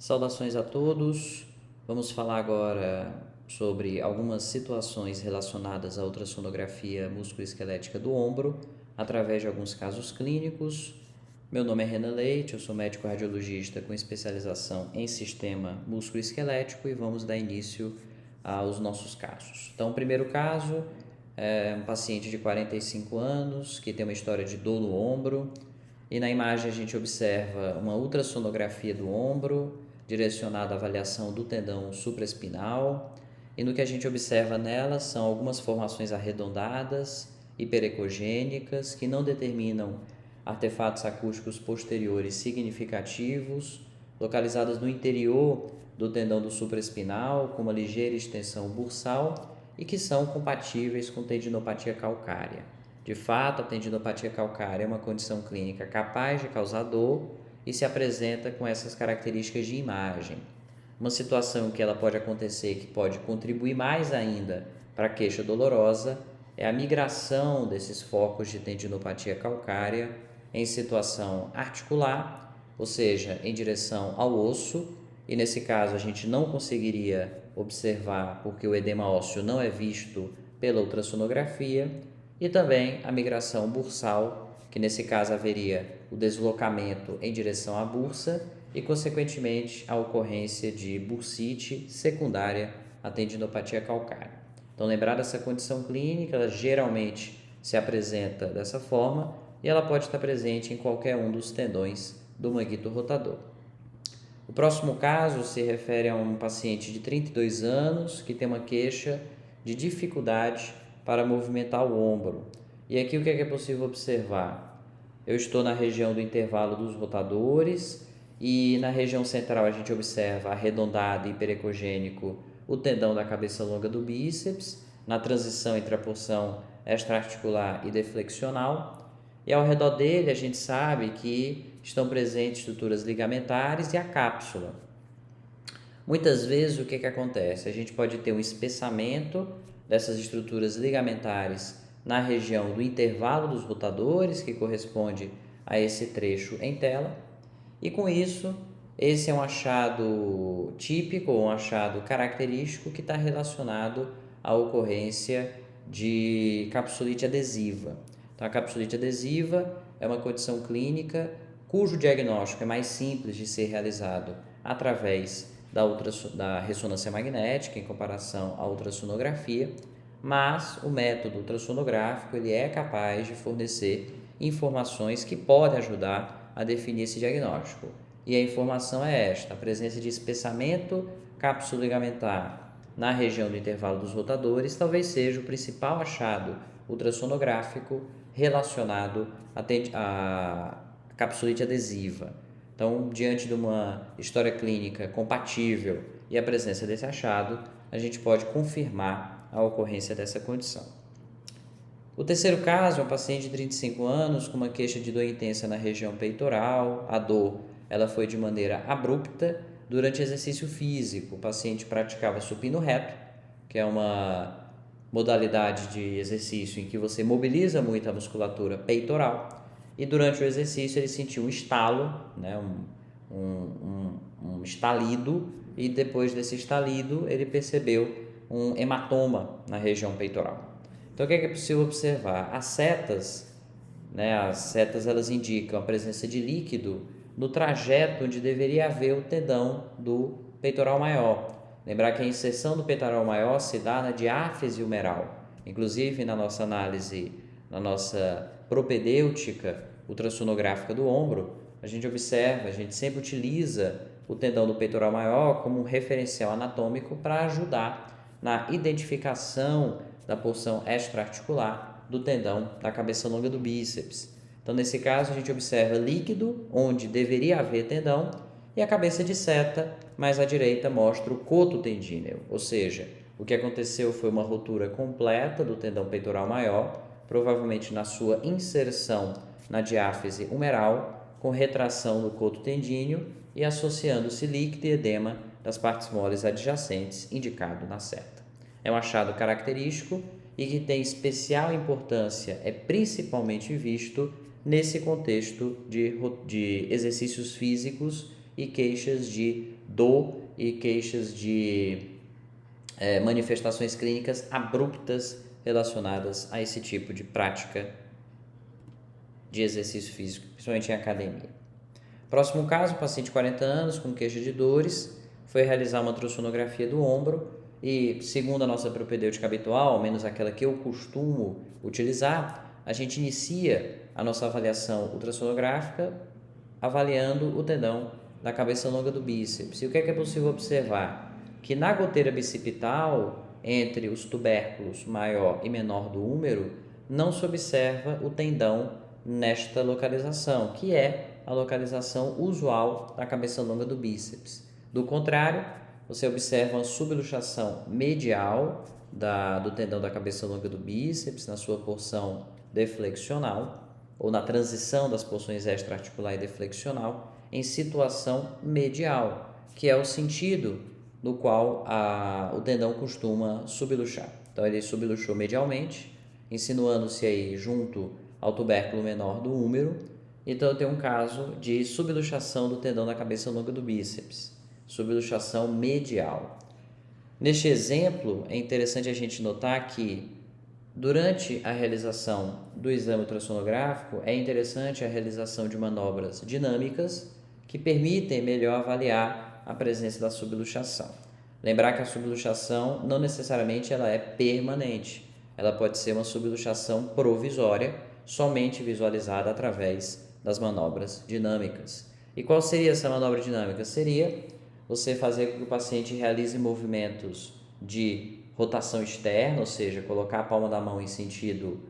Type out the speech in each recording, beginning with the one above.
Saudações a todos. Vamos falar agora sobre algumas situações relacionadas à ultrassonografia musculoesquelética do ombro, através de alguns casos clínicos. Meu nome é Renan Leite, eu sou médico radiologista com especialização em sistema musculoesquelético e vamos dar início aos nossos casos. Então, o primeiro caso é um paciente de 45 anos que tem uma história de dor no ombro e na imagem a gente observa uma ultrassonografia do ombro direcionada à avaliação do tendão supraespinal e no que a gente observa nela são algumas formações arredondadas, hiperecogênicas, que não determinam artefatos acústicos posteriores significativos, localizadas no interior do tendão do supraespinal, com uma ligeira extensão bursal e que são compatíveis com tendinopatia calcária. De fato, a tendinopatia calcária é uma condição clínica capaz de causar dor e se apresenta com essas características de imagem. Uma situação em que ela pode acontecer, que pode contribuir mais ainda para a queixa dolorosa, é a migração desses focos de tendinopatia calcária em situação articular, ou seja, em direção ao osso, e nesse caso a gente não conseguiria observar porque o edema ósseo não é visto pela ultrassonografia, e também a migração bursal, que nesse caso haveria o deslocamento em direção à bursa e, consequentemente, a ocorrência de bursite secundária à tendinopatia calcária. Então, lembrar dessa condição clínica, ela geralmente se apresenta dessa forma e ela pode estar presente em qualquer um dos tendões do manguito rotador. O próximo caso se refere a um paciente de 32 anos que tem uma queixa de dificuldade para movimentar o ombro. E aqui o que é possível observar? Eu estou na região do intervalo dos rotadores e na região central a gente observa arredondado e hiperecogênico o tendão da cabeça longa do bíceps, na transição entre a porção extraarticular e deflexional. E ao redor dele a gente sabe que estão presentes estruturas ligamentares e a cápsula. Muitas vezes o que acontece? A gente pode ter um espessamento dessas estruturas ligamentares na região do intervalo dos rotadores, que corresponde a esse trecho em tela, e com isso, esse é um achado típico, um achado característico que está relacionado à ocorrência de capsulite adesiva. Então, a capsulite adesiva é uma condição clínica cujo diagnóstico é mais simples de ser realizado através da ressonância magnética em comparação à ultrassonografia, mas o método ultrassonográfico ele é capaz de fornecer informações que podem ajudar a definir esse diagnóstico. E a informação é esta: a presença de espessamento cápsulo-ligamentar na região do intervalo dos rotadores talvez seja o principal achado ultrassonográfico relacionado à capsulite adesiva. Então, diante de uma história clínica compatível e a presença desse achado, a gente pode confirmar a ocorrência dessa condição. O terceiro caso é um paciente de 35 anos com uma queixa de dor intensa na região peitoral. A dor ela foi de maneira abrupta durante exercício físico. O paciente praticava supino reto, que é uma modalidade de exercício em que você mobiliza muito a musculatura peitoral, e durante o exercício ele sentiu um estalo, né, um estalido, e depois desse estalido ele percebeu um hematoma na região peitoral. Então, o que é possível observar? As setas elas indicam a presença de líquido no trajeto onde deveria haver o tendão do peitoral maior. Lembrar que a inserção do peitoral maior se dá na diáfise humeral. Inclusive, na nossa análise, na nossa propedêutica ultrassonográfica do ombro, a gente sempre utiliza o tendão do peitoral maior como um referencial anatômico para ajudar na identificação da porção extraarticular do tendão da cabeça longa do bíceps. Então, nesse caso, a gente observa líquido onde deveria haver tendão e a cabeça de seta mais à direita mostra o coto tendíneo, ou seja, o que aconteceu foi uma rotura completa do tendão peitoral maior, provavelmente na sua inserção na diáfise humeral, com retração do coto tendíneo e associando-se líquido e edema das partes moles adjacentes, indicado na seta. É um achado característico e que tem especial importância, é principalmente visto nesse contexto de exercícios físicos e queixas de dor e queixas de manifestações clínicas abruptas relacionadas a esse tipo de prática de exercício físico, principalmente em academia. Próximo caso, paciente de 40 anos com queixa de dores, foi realizar uma ultrassonografia do ombro e, segundo a nossa propedêutica habitual, ao menos aquela que eu costumo utilizar, a gente inicia a nossa avaliação ultrassonográfica avaliando o tendão da cabeça longa do bíceps. E o que é possível observar? Que na goteira bicipital, entre os tubérculos maior e menor do húmero, não se observa o tendão nesta localização, que é a localização usual da cabeça longa do bíceps. Do contrário, você observa uma subluxação medial do tendão da cabeça longa do bíceps na sua porção deflexional, ou na transição das porções extraarticular e deflexional, em situação medial, que é o sentido no qual o tendão costuma subluxar. Então, ele subluxou medialmente, insinuando-se aí junto ao tubérculo menor do húmero. Então, eu tenho um caso de subluxação do tendão da cabeça longa do bíceps, subluxação medial. Neste exemplo, é interessante a gente notar que, durante a realização do exame ultrassonográfico, é interessante a realização de manobras dinâmicas que permitem melhor avaliar a presença da subluxação. Lembrar que a subluxação não necessariamente ela é permanente, ela pode ser uma subluxação provisória, somente visualizada através das manobras dinâmicas. E qual seria essa manobra dinâmica? Seria você fazer com que o paciente realize movimentos de rotação externa, ou seja, colocar a palma da mão em sentido,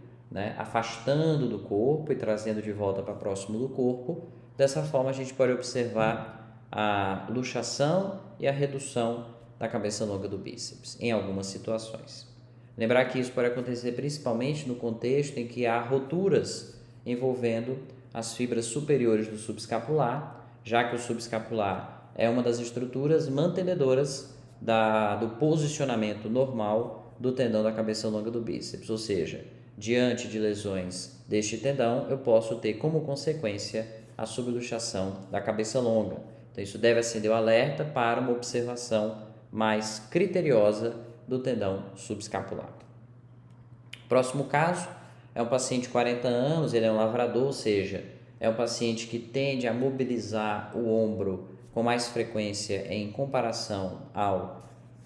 afastando do corpo e trazendo de volta para próximo do corpo. Dessa forma, a gente pode observar a luxação e a redução da cabeça longa do bíceps, em algumas situações. Lembrar que isso pode acontecer principalmente no contexto em que há roturas envolvendo as fibras superiores do subescapular, já que o subescapular é uma das estruturas mantenedoras do posicionamento normal do tendão da cabeça longa do bíceps, ou seja, diante de lesões deste tendão, eu posso ter como consequência a subluxação da cabeça longa. Então, isso deve acender o alerta para uma observação mais criteriosa do tendão subescapular. Próximo caso é um paciente de 40 anos, ele é um lavrador, ou seja, é um paciente que tende a mobilizar o ombro com mais frequência em comparação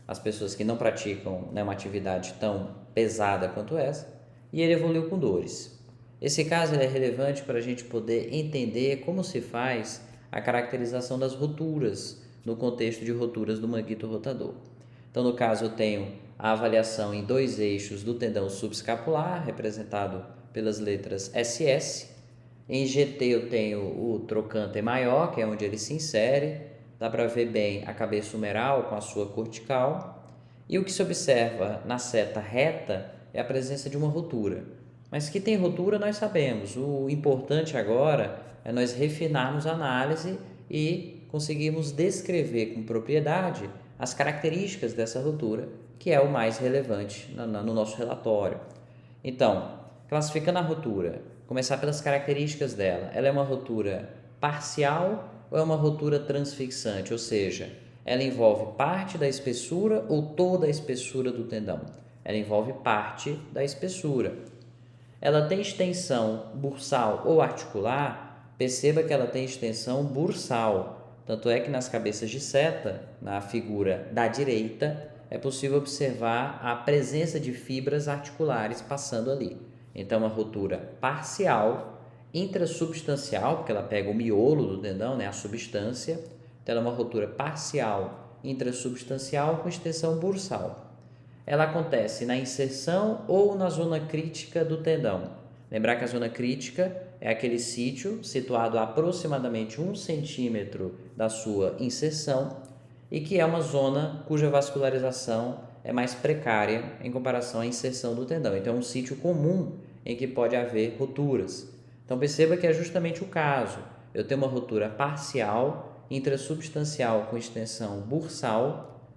às pessoas que não praticam uma atividade tão pesada quanto essa, e ele evoluiu com dores. Esse caso é relevante para a gente poder entender como se faz a caracterização das roturas no contexto de roturas do manguito rotador. Então, no caso, eu tenho a avaliação em 2 eixos do tendão subescapular, representado pelas letras SS. Em GT eu tenho o trocânter maior, que é onde ele se insere. Dá para ver bem a cabeça humeral com a sua cortical. E o que se observa na seta reta é a presença de uma rotura. Mas que tem rotura nós sabemos. O importante agora é nós refinarmos a análise e conseguirmos descrever com propriedade as características dessa rotura, que é o mais relevante no nosso relatório. Então, classificando a rotura, começar pelas características dela. Ela é uma rotura parcial ou é uma rotura transfixante? Ou seja, ela envolve parte da espessura ou toda a espessura do tendão? Ela envolve parte da espessura. Ela tem extensão bursal ou articular? Perceba que ela tem extensão bursal. Tanto é que nas cabeças de seta, na figura da direita, é possível observar a presença de fibras articulares passando ali. Então, uma rotura parcial, intrasubstancial, porque ela pega o miolo do tendão, a substância. Então, ela é uma rotura parcial, intrasubstancial com extensão bursal. Ela acontece na inserção ou na zona crítica do tendão. Lembrar que a zona crítica é aquele sítio situado a aproximadamente 1 centímetro da sua inserção e que é uma zona cuja vascularização é mais precária em comparação à inserção do tendão. Então, é um sítio comum em que pode haver roturas. Então, perceba que é justamente o caso. Eu tenho uma rotura parcial, intrasubstancial com extensão bursal,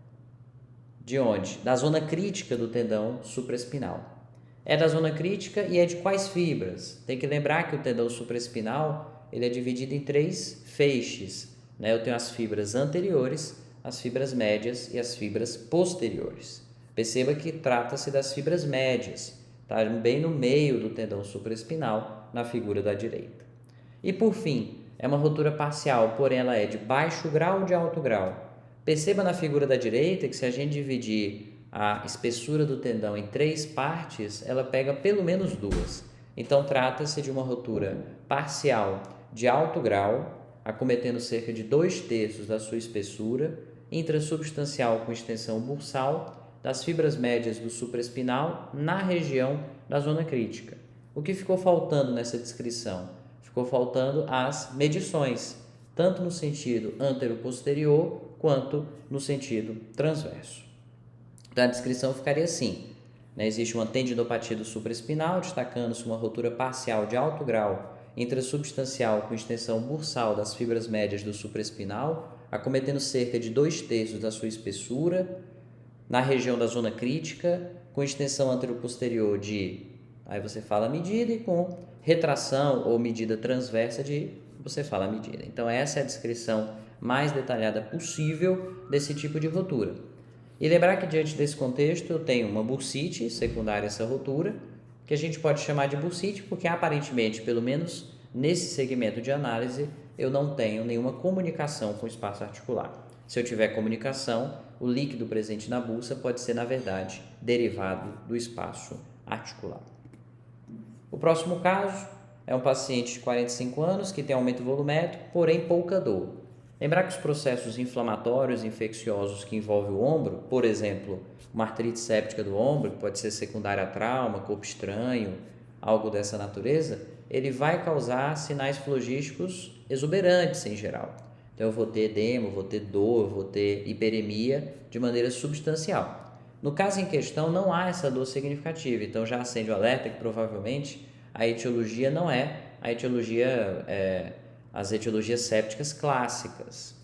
de onde? Da zona crítica do tendão supraespinal. É da zona crítica e é de quais fibras? Tem que lembrar que o tendão supraespinal ele é dividido em 3 feixes. né? Eu tenho as fibras anteriores, as fibras médias e as fibras posteriores. Perceba que trata-se das fibras médias, tá? Bem no meio do tendão supraespinal, na figura da direita. E por fim, é uma rotura parcial, porém ela é de baixo grau ou de alto grau. Perceba na figura da direita que se a gente dividir a espessura do tendão em 3 partes, ela pega pelo menos 2. Então trata-se de uma rotura parcial de alto grau, acometendo cerca de 2/3 da sua espessura, intrassubstancial com extensão bursal, das fibras médias do supraespinal na região da zona crítica. O que ficou faltando nessa descrição? Ficou faltando as medições, tanto no sentido antero-posterior quanto no sentido transverso. Então, a descrição ficaria assim, né? Existe uma tendinopatia do supraespinal, destacando-se uma rotura parcial de alto grau intrassubstancial com extensão bursal das fibras médias do supraespinal, acometendo cerca de 2/3 da sua espessura, na região da zona crítica, com extensão anteroposterior de, aí você fala a medida, e com retração ou medida transversa de, você fala a medida. Então, essa é a descrição mais detalhada possível desse tipo de rotura. E lembrar que diante desse contexto eu tenho uma bursite secundária a essa rotura, que a gente pode chamar de bursite porque aparentemente, pelo menos nesse segmento de análise, eu não tenho nenhuma comunicação com o espaço articular. Se eu tiver comunicação, o líquido presente na bursa pode ser, na verdade, derivado do espaço articular. O próximo caso é um paciente de 45 anos que tem aumento volumétrico, porém pouca dor. Lembrar que os processos inflamatórios e infecciosos que envolvem o ombro, por exemplo, uma artrite séptica do ombro, que pode ser secundária a trauma, corpo estranho, algo dessa natureza, ele vai causar sinais flogísticos exuberantes em geral. Então, eu vou ter edema, eu vou ter dor, eu vou ter hiperemia de maneira substancial. No caso em questão, não há essa dor significativa, então já acende o alerta que provavelmente a etiologia não é a etiologia, as etiologias sépticas clássicas.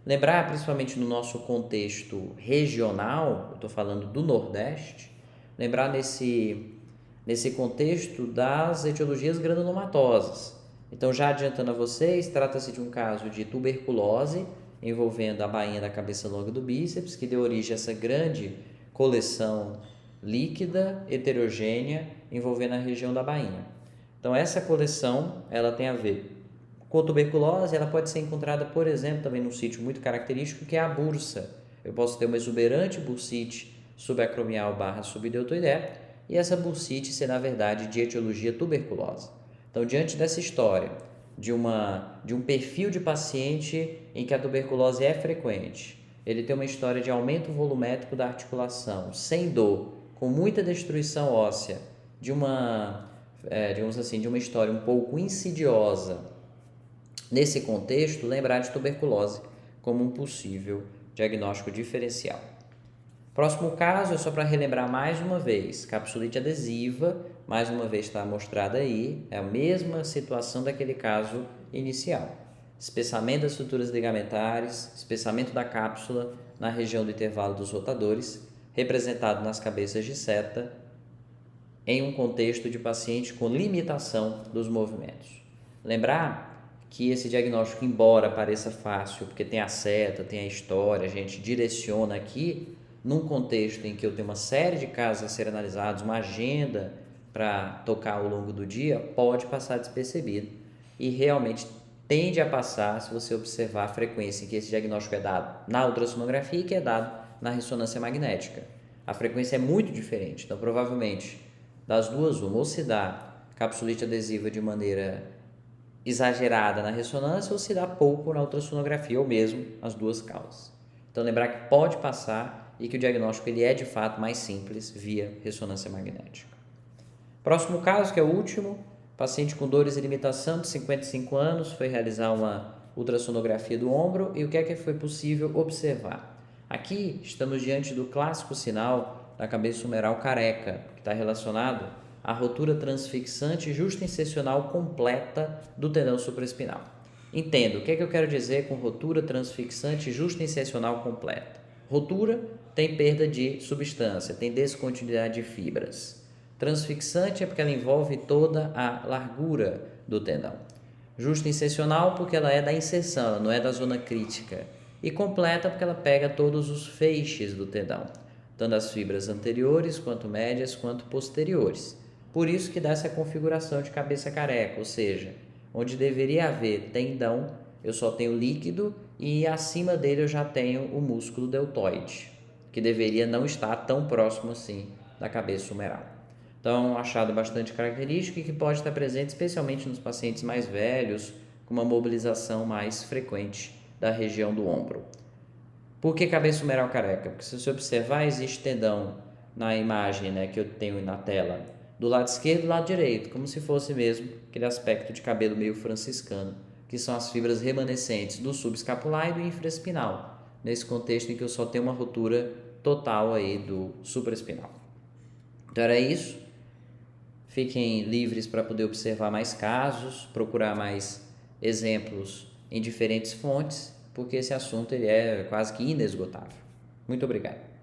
Lembrar, principalmente no nosso contexto regional, eu estou falando do Nordeste, lembrar nesse contexto das etiologias granulomatosas. Então, já adiantando a vocês, trata-se de um caso de tuberculose envolvendo a bainha da cabeça longa do bíceps, que deu origem a essa grande coleção líquida, heterogênea, envolvendo a região da bainha. Então, essa coleção ela tem a ver com tuberculose, ela pode ser encontrada, por exemplo, também num sítio muito característico, que é a bursa. Eu posso ter uma exuberante bursite subacromial / subdeltoidea, e essa bursite ser, na verdade, de etiologia tuberculose. Então, diante dessa história, de um perfil de paciente em que a tuberculose é frequente, ele tem uma história de aumento volumétrico da articulação, sem dor, com muita destruição óssea, digamos assim, de uma história um pouco insidiosa. Nesse contexto, lembrar de tuberculose como um possível diagnóstico diferencial. Próximo caso é só para relembrar mais uma vez, capsulite adesiva, mais uma vez está mostrada aí, é a mesma situação daquele caso inicial. Espessamento das estruturas ligamentares, espessamento da cápsula na região do intervalo dos rotadores, representado nas cabeças de seta, em um contexto de paciente com limitação dos movimentos. Lembrar que esse diagnóstico, embora pareça fácil, porque tem a seta, tem a história, a gente direciona aqui, num contexto em que eu tenho uma série de casos a serem analisados, uma agenda para tocar ao longo do dia, pode passar despercebido e realmente tende a passar se você observar a frequência em que esse diagnóstico é dado na ultrassonografia e que é dado na ressonância magnética. A frequência é muito diferente, então provavelmente das duas uma, ou se dá capsulite adesiva de maneira exagerada na ressonância ou se dá pouco na ultrassonografia, ou mesmo as duas causas. Então lembrar que pode passar e que o diagnóstico ele é de fato mais simples via ressonância magnética. Próximo caso, que é o último, paciente com dores e limitação de 55 anos, foi realizar uma ultrassonografia do ombro e o que é que foi possível observar? Aqui estamos diante do clássico sinal da cabeça humeral careca, que está relacionado à rotura transfixante justaincepcional completa do tendão supraespinal. Entendo, o que é que eu quero dizer com rotura transfixante justaincepcional completa? Rotura tem perda de substância, tem descontinuidade de fibras. Transfixante é porque ela envolve toda a largura do tendão. Justa insercional porque ela é da inserção, ela não é da zona crítica. E completa porque ela pega todos os feixes do tendão, tanto as fibras anteriores, quanto médias, quanto posteriores. Por isso que dá essa configuração de cabeça careca, ou seja, onde deveria haver tendão, eu só tenho líquido e acima dele eu já tenho o músculo deltoide, que deveria não estar tão próximo assim da cabeça humeral. Então, um achado bastante característico e que pode estar presente especialmente nos pacientes mais velhos, com uma mobilização mais frequente da região do ombro. Por que cabeça humeral careca? Porque se você observar, existe tendão na imagem, né, que eu tenho na tela, do lado esquerdo e do lado direito, como se fosse mesmo aquele aspecto de cabelo meio franciscano, que são as fibras remanescentes do subescapular e do infraespinal, nesse contexto em que eu só tenho uma ruptura total aí do supraespinal. Então era isso. Fiquem livres para poder observar mais casos, procurar mais exemplos em diferentes fontes, porque esse assunto ele é quase que inesgotável. Muito obrigado.